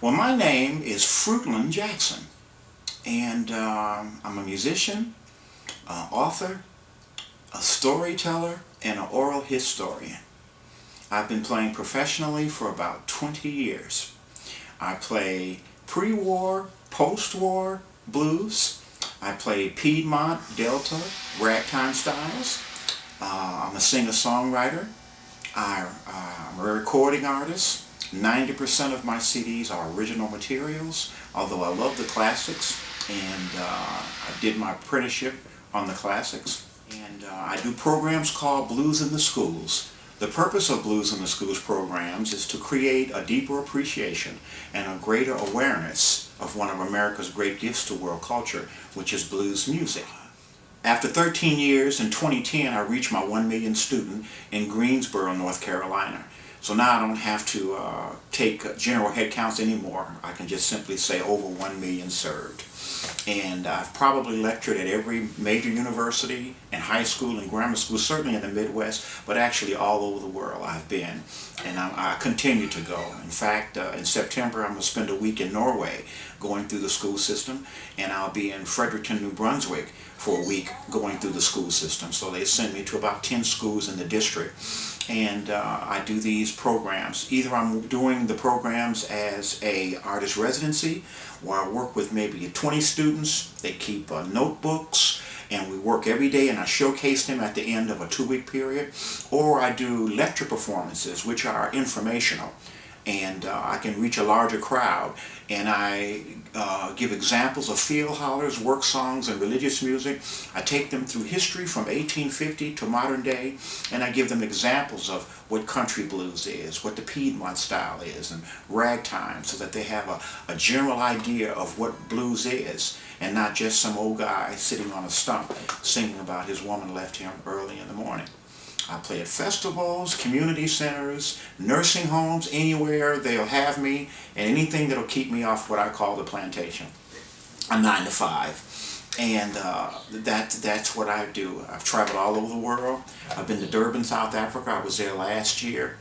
Well, my name is Fruteland Jackson, and I'm a musician, an author, a storyteller, and an oral historian. I've been playing professionally for about 20 years. I play pre-war, post-war blues. I play Piedmont, Delta, ragtime styles. I'm a singer-songwriter. I'm a recording artist. 90% of my CDs are original materials, although I love the classics, and I did my apprenticeship on the classics. And I do programs called Blues in the Schools. The purpose of Blues in the Schools programs is to create a deeper appreciation and a greater awareness of one of America's great gifts to world culture, which is blues music. After 13 years, in 2010, I reached my 1 million student in Greensboro, North Carolina. So now I don't have to take general head counts anymore. I can just simply say over 1 million served. And I've probably lectured at every major university and high school and grammar school, certainly in the Midwest, but actually all over the world I've been. And I continue to go. In fact, in September I'm going to spend a week in Norway going through the school system, and I'll be in Fredericton, New Brunswick for a week going through the school system. So they send me to about 10 schools in the district. And I do these programs. Either I'm doing the programs as a artist residency, where I work with maybe 20 students. They keep notebooks, and we work every day, and I showcase them at the end of a 2-week period. Or I do lecture performances, which are informational, and I can reach a larger crowd. And I give examples of field hollers, work songs, and religious music. I take them through history from 1850 to modern day, and I give them examples of what country blues is, what the Piedmont style is, and ragtime, so that they have a general idea of what blues is, and not just some old guy sitting on a stump singing about his woman left him early in the morning. I play at festivals, community centers, nursing homes, anywhere they'll have me, and anything that'll keep me off what I call the plantation. A 9 to 5. And that's what I do. I've traveled all over the world. I've been to Durban, South Africa. I was there last year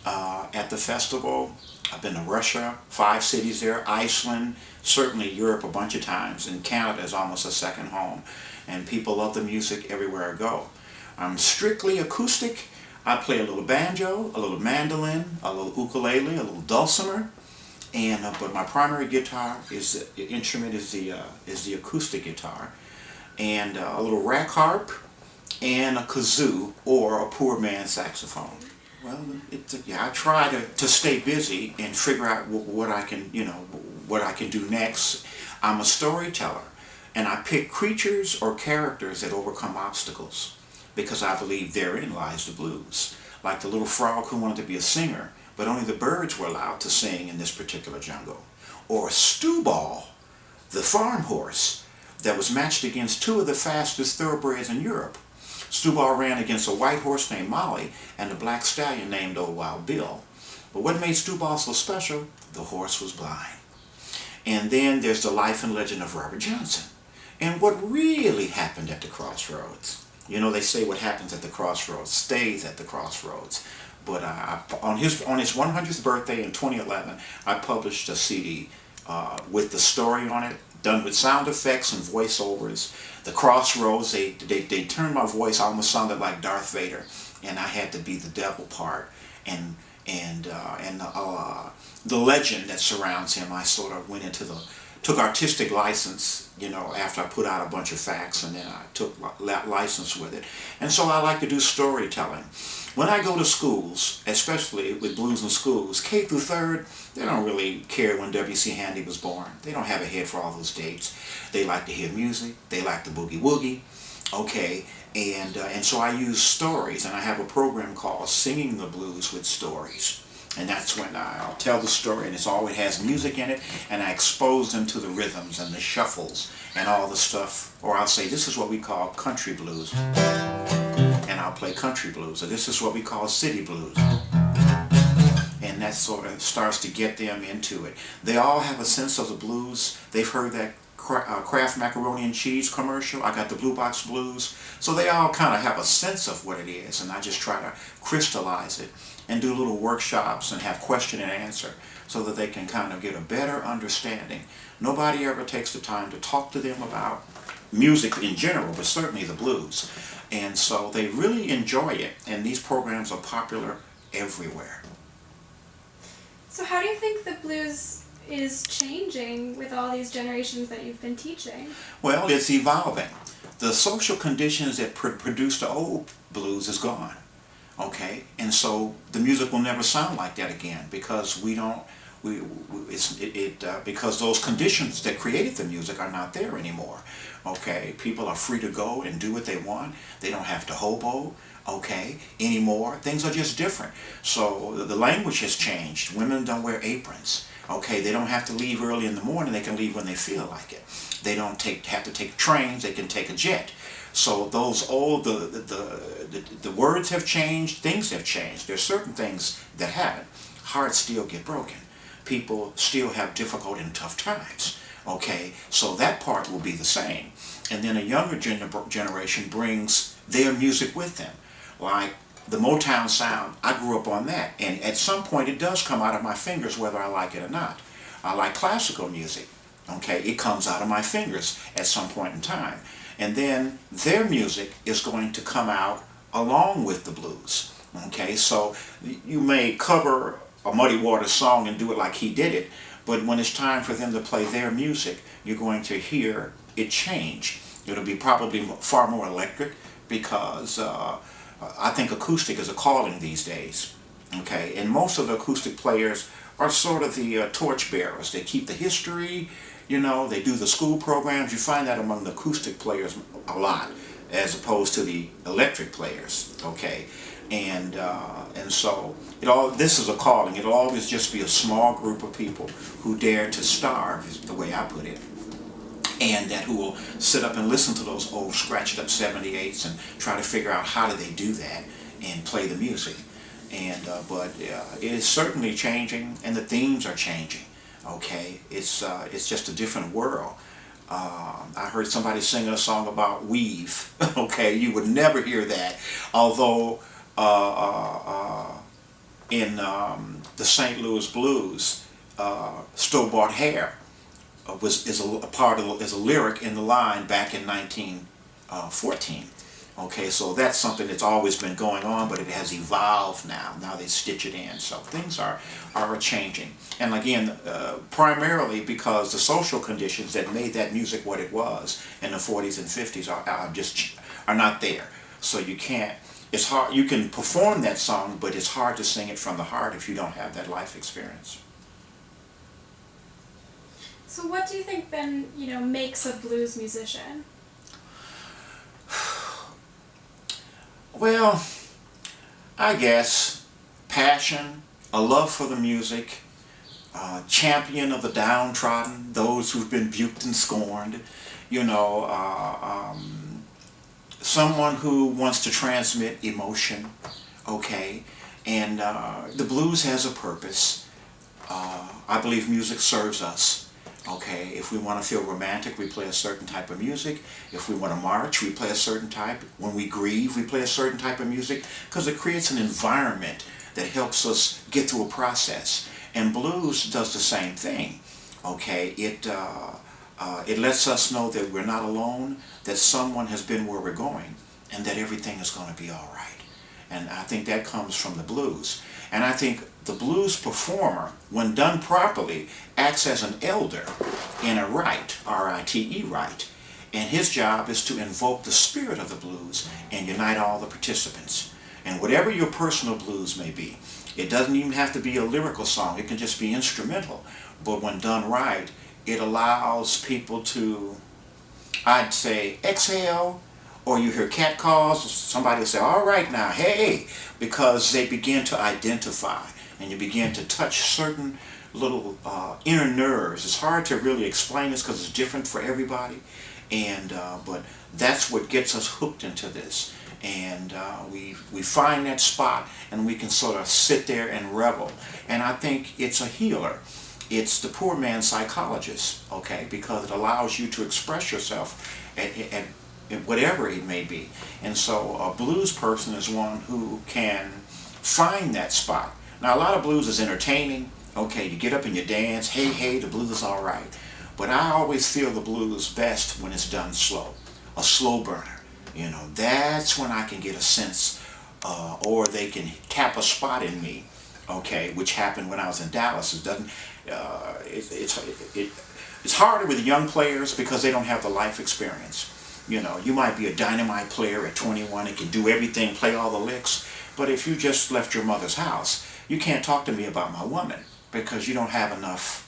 at the festival. I've been to Russia, 5 cities there, Iceland, certainly Europe a bunch of times, and Canada is almost a second home. And people love the music everywhere I go. I'm strictly acoustic. I play a little banjo, a little mandolin, a little ukulele, a little dulcimer, and but my primary guitar is the instrument is the acoustic guitar, and a little rack harp, and a kazoo, or a poor man's saxophone. Well, yeah, I try to stay busy and figure out what I can what I can do next. I'm a storyteller, and I pick creatures or characters that overcome obstacles, because I believe therein lies the blues. Like the little frog who wanted to be a singer, but only the birds were allowed to sing in this particular jungle. Or Stewball, the farm horse that was matched against 2 of the fastest thoroughbreds in Europe. Stewball ran against a white horse named Molly and a black stallion named Old Wild Bill. But what made Stewball so special? The horse was blind. And then there's the life and legend of Robert Johnson, and what really happened at the crossroads. You know, they say what happens at the crossroads stays at the crossroads. But on his 100th birthday in 2011, I published a CD with the story on it, done with sound effects and voiceovers. The crossroads, they turned my voice, almost sounded like Darth Vader, and I had to be the devil part. And the legend that surrounds him, I sort of went into took artistic license, after I put out a bunch of facts, and then I took license with it. And so I like to do storytelling. When I go to schools, especially with blues in schools, K through 3rd, they don't really care when W.C. Handy was born. They don't have a head for all those dates. They like to hear music. They like the boogie woogie. Okay, and so I use stories, and I have a program called Singing the Blues with Stories. And that's when I'll tell the story, and it has music in it, and I expose them to the rhythms and the shuffles and all the stuff. Or I'll say, this is what we call country blues, and I'll play country blues. Or this is what we call city blues. And that sort of starts to get them into it. They all have a sense of the blues. They've heard that Kraft macaroni and cheese commercial. I got the Blue Box Blues. So they all kind of have a sense of what it is, and I just try to crystallize it and do little workshops and have question and answer so that they can kind of get a better understanding. Nobody ever takes the time to talk to them about music in general, but certainly the blues. And so they really enjoy it, and these programs are popular everywhere. So how do you think the blues is changing with all these generations that you've been teaching? Well, it's evolving. The social conditions that produced the old blues is gone. Okay, and so the music will never sound like that again because because those conditions that created the music are not there anymore. Okay, people are free to go and do what they want. They don't have to hobo, okay, anymore. Things are just different. So the language has changed. Women don't wear aprons. Okay, they don't have to leave early in the morning. They can leave when they feel like it. They don't have to take trains. They can take a jet. So those old the words have changed. Things have changed. There's certain things that haven't. Hearts still get broken. People still have difficult and tough times. Okay, so that part will be the same. And then a younger generation brings their music with them. Like the Motown sound, I grew up on that. And at some point it does come out of my fingers whether I like it or not. I like classical music. Okay, it comes out of my fingers at some point in time. And then their music is going to come out along with the blues. Okay, so you may cover a Muddy Waters song and do it like he did it, but when it's time for them to play their music, you're going to hear it change. It'll be probably far more electric because I think acoustic is a calling these days. Okay, and most of the acoustic players are sort of the torch bearers. They keep the history, you know, they do the school programs. You find that among the acoustic players a lot, as opposed to the electric players. Okay, and so this is a calling. It'll always just be a small group of people who dare to starve, is the way I put it, and who will sit up and listen to those old scratched up 78s and try to figure out how do they do that and play the music. And but it is certainly changing, and the themes are changing. Okay, it's just a different world. I heard somebody sing a song about weave. Okay, you would never hear that, although in the St. Louis Blues, store-bought hair is a lyric in the line back in 1914. Okay, so that's something that's always been going on, but it has evolved now. Now they stitch it in, so things are changing. And again, primarily because the social conditions that made that music what it was in the 40s and 50s are not there. So you can't. It's hard. You can perform that song, but it's hard to sing it from the heart if you don't have that life experience. So what do you think then, makes a blues musician? Well, I guess passion, a love for the music, champion of the downtrodden, those who've been buked and scorned, someone who wants to transmit emotion, okay, and the blues has a purpose. I believe music serves us. Okay, if we want to feel romantic, we play a certain type of music. If we want to march, we play a certain type. When we grieve, we play a certain type of music because it creates an environment that helps us get through a process. And blues does the same thing. Okay, it lets us know that we're not alone, that someone has been where we're going, and that everything is going to be all right. And I think that comes from the blues. And I think the blues performer, when done properly, acts as an elder in a rite, R-I-T-E, rite. And his job is to invoke the spirit of the blues and unite all the participants. And whatever your personal blues may be, it doesn't even have to be a lyrical song. It can just be instrumental. But when done right, it allows people to, I'd say, exhale, or you hear cat calls, somebody will say, all right now, hey, because they begin to identify and you begin to touch certain little inner nerves. It's hard to really explain this because it's different for everybody, and but that's what gets us hooked into this. And we find that spot and we can sort of sit there and revel. And I think it's a healer. It's the poor man's psychologist, okay, because it allows you to express yourself at whatever it may be. And so a blues person is one who can find that spot. Now a lot of blues is entertaining. Okay, you get up and you dance, hey, hey, the blues is all right. But I always feel the blues best when it's done slow, a slow burner. You know, that's when I can get a sense, or they can tap a spot in me, okay, which happened when I was in Dallas. It doesn't, it's harder with young players because they don't have the life experience. You know, you might be a dynamite player at 21 and can do everything, play all the licks, but if you just left your mother's house, you can't talk to me about my woman because you don't have enough.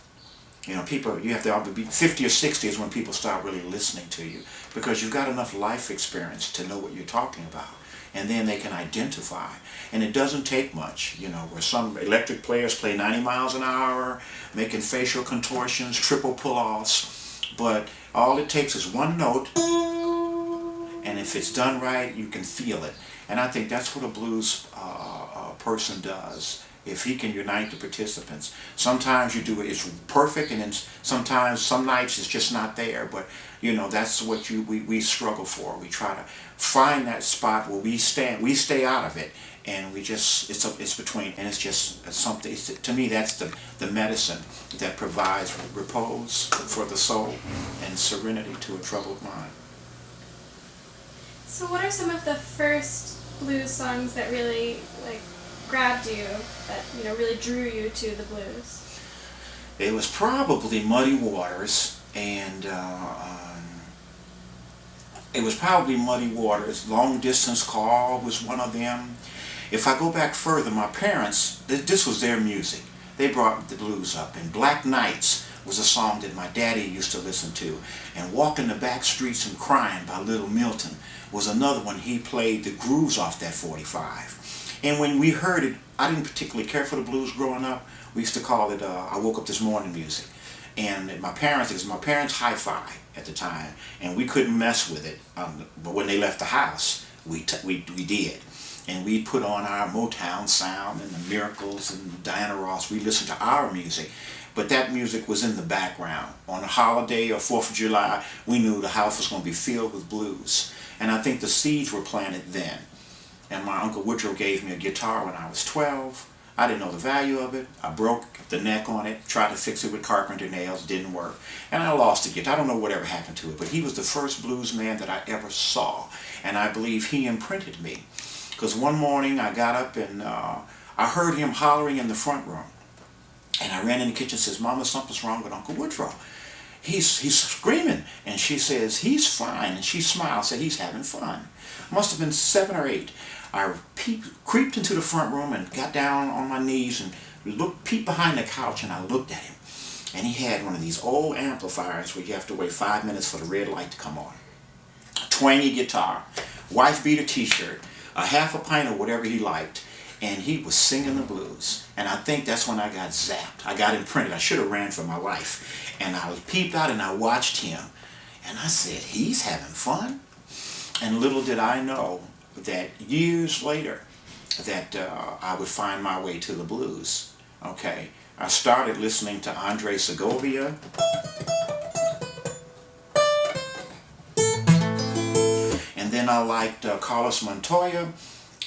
You know, people, you have to be 50 or 60 is when people start really listening to you because you've got enough life experience to know what you're talking about. And then they can identify. And it doesn't take much, you know, where some electric players play 90 miles an hour, making facial contortions, triple pull-offs, but all it takes is one note, and if it's done right, you can feel it. And I think that's what a blues person does. If he can unite the participants. Sometimes you do it, it's perfect, and then sometimes, some nights it's just not there, but you know, that's what we struggle for. We try to find that spot where we stay out of it, and we just, it's between, and it's just something, to me that's the medicine that provides repose for the soul and serenity to a troubled mind. So what are some of the first blues songs that really, like, grabbed you, that, you know, really drew you to the blues? It was probably Muddy Waters, and it was probably Muddy Waters. Long Distance Call was one of them. If I go back further, my parents, this was their music. They brought the blues up, and Black Nights was a song that my daddy used to listen to, and Walking the Back Streets and Crying by Little Milton was another one. He played the grooves off that 45. And when we heard it, I didn't particularly care for the blues growing up. We used to call it I Woke Up This Morning music. And it was my parents' hi-fi at the time, and we couldn't mess with it. But when they left the house, we did. And we put on our Motown sound and the Miracles and Diana Ross. We listened to our music. But that music was in the background. On a holiday or 4th of July, we knew the house was going to be filled with blues. And I think the seeds were planted then. And my Uncle Woodrow gave me a guitar when I was 12. I didn't know the value of it. I broke the neck on it, tried to fix it with carpenter nails, didn't work. And I lost the guitar. I don't know whatever happened to it, but he was the first blues man that I ever saw. And I believe he imprinted me. Because one morning I got up and I heard him hollering in the front room. And I ran in the kitchen and says, "Mama, something's wrong with Uncle Woodrow. He's screaming." And she says, "He's fine." And she smiled, said, "He's having fun." Must have been 7 or 8. I creeped into the front room and got down on my knees and peeped behind the couch, and I looked at him. And he had one of these old amplifiers where you have to wait 5 minutes for the red light to come on. A twangy guitar, wife beater t-shirt, a half a pint of whatever he liked, and he was singing the blues. And I think that's when I got zapped. I got imprinted. I should have ran for my life. And I peeped out and I watched him. And I said, "He's having fun?" And little did I know that years later that I would find my way to the blues. Okay, I started listening to Andre Segovia, and then I liked Carlos Montoya,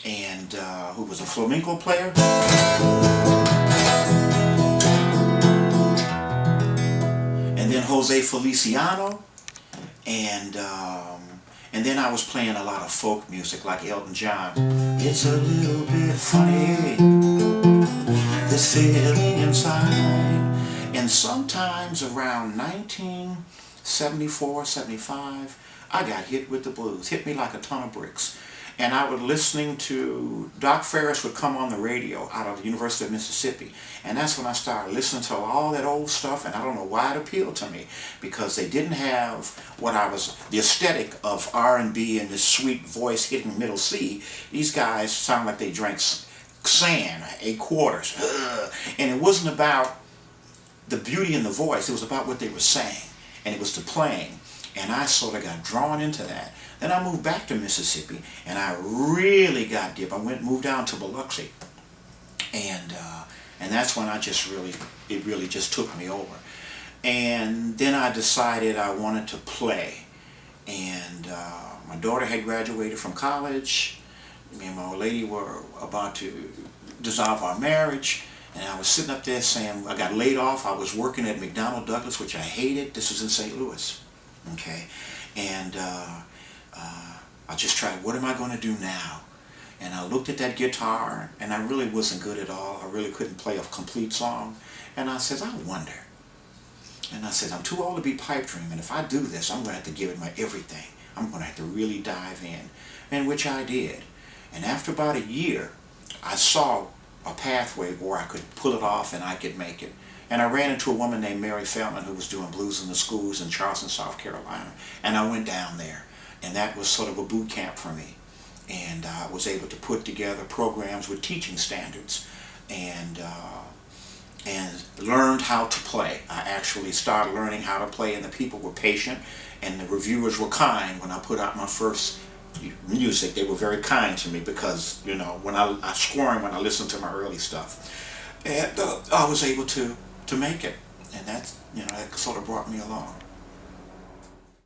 and who was a flamenco player, and then Jose Feliciano, and then I was playing a lot of folk music like Elton John. It's a little bit funny, this feeling inside. And sometimes around 1974, 75, I got hit with the blues. Hit me like a ton of bricks. And I was listening to, Doc Ferris would come on the radio out of the University of Mississippi. And that's when I started listening to all that old stuff, and I don't know why it appealed to me, because they didn't have the aesthetic of R&B and this sweet voice hitting middle C. These guys sound like they drank sand, 8 quarters. And it wasn't about the beauty in the voice, it was about what they were saying, and it was the playing. And I sort of got drawn into that. Then I moved back to Mississippi, and I really got deep. I moved down to Biloxi, and And that's when it really just took me over. And then I decided I wanted to play. And my daughter had graduated from college. Me and my old lady were about to dissolve our marriage. And I was sitting up there saying, I got laid off. I was working at McDonnell Douglas, which I hated. This was in St. Louis. Okay. And I just tried, what am I going to do now? And I looked at that guitar, and I really wasn't good at all. I really couldn't play a complete song. And I said, I wonder. And I said, I'm too old to be pipe dreaming. If I do this, I'm going to have to give it my everything. I'm going to have to really dive in. And which I did. And after about a year, I saw a pathway where I could pull it off and I could make it. And I ran into a woman named Mary Feldman who was doing blues in the schools in Charleston, South Carolina. And I went down there. And that was sort of a boot camp for me. And I was able to put together programs with teaching standards. And learned how to play. I actually started learning how to play, and the people were patient, and the reviewers were kind when I put out my first music. They were very kind to me because, you know, when I scoring when I listened to my early stuff. And I was able to make it, and that's, you know, that sort of brought me along.